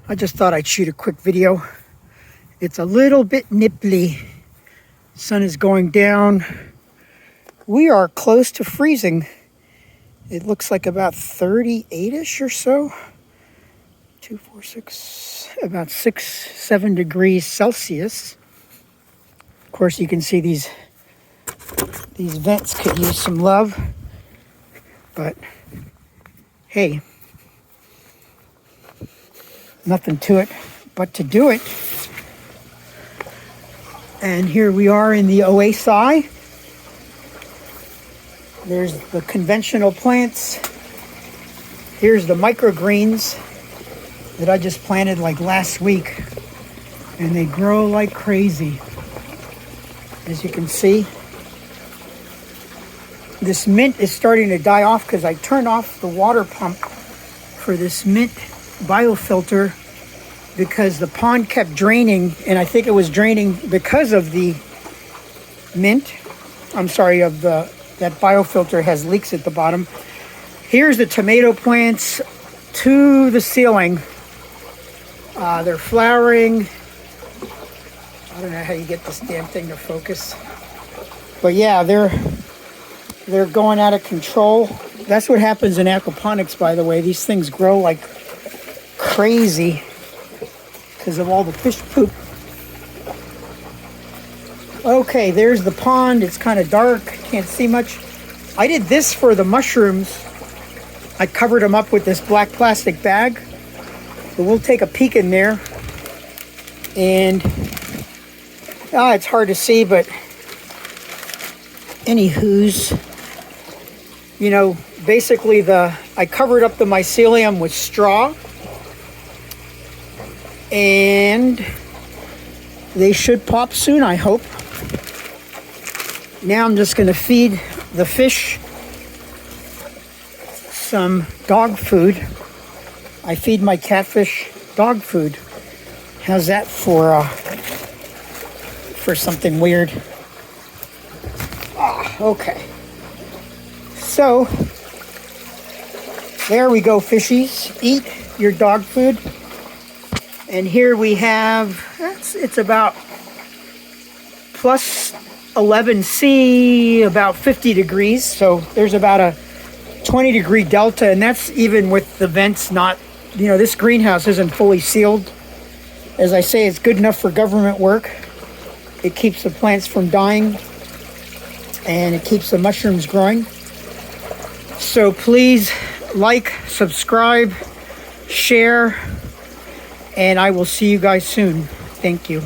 I just thought I'd shoot a quick video. It's a little bit nipply. Sun is going down. We are close to freezing. It looks like about 38-ish or so. 2, 4, 6, about 6, 7 degrees Celsius. Of course, you can see these vents could use some love. But hey, nothing to it but to do it. And here we are in the oasi. There's the conventional plants. Here's the microgreens that I just planted like last week. And they grow like crazy. As you can see, this mint is starting to die off because I turned off the water pump for this mint biofilter because the pond kept draining, and I think it was draining because of the mint. I'm sorry, that biofilter has leaks at the bottom. Here's the tomato plants to the ceiling. They're flowering. I don't know how you get this damn thing to focus. But yeah, they're going out of control. That's what happens in aquaponics, by the way. These things grow like crazy because of all the fish poop. Okay, there's the pond. It's kind of dark. Can't see much. I did this for the mushrooms. I covered them up with this black plastic bag. But we'll take a peek in there. And it's hard to see, but anywho's, you know, basically I covered up the mycelium with straw, and they should pop soon, I hope. Now I'm just going to feed the fish some dog food. I feed my catfish dog food. How's that for something weird? Okay. So, there we go, fishies. Eat your dog food. And here we have, it's about plus 11C, about 50 degrees. So there's about a 20-degree delta, and that's even with the vents not, you know, this greenhouse isn't fully sealed. As I say, it's good enough for government work. It keeps the plants from dying, and it keeps the mushrooms growing. So please like, subscribe, share, and I will see you guys soon. Thank you.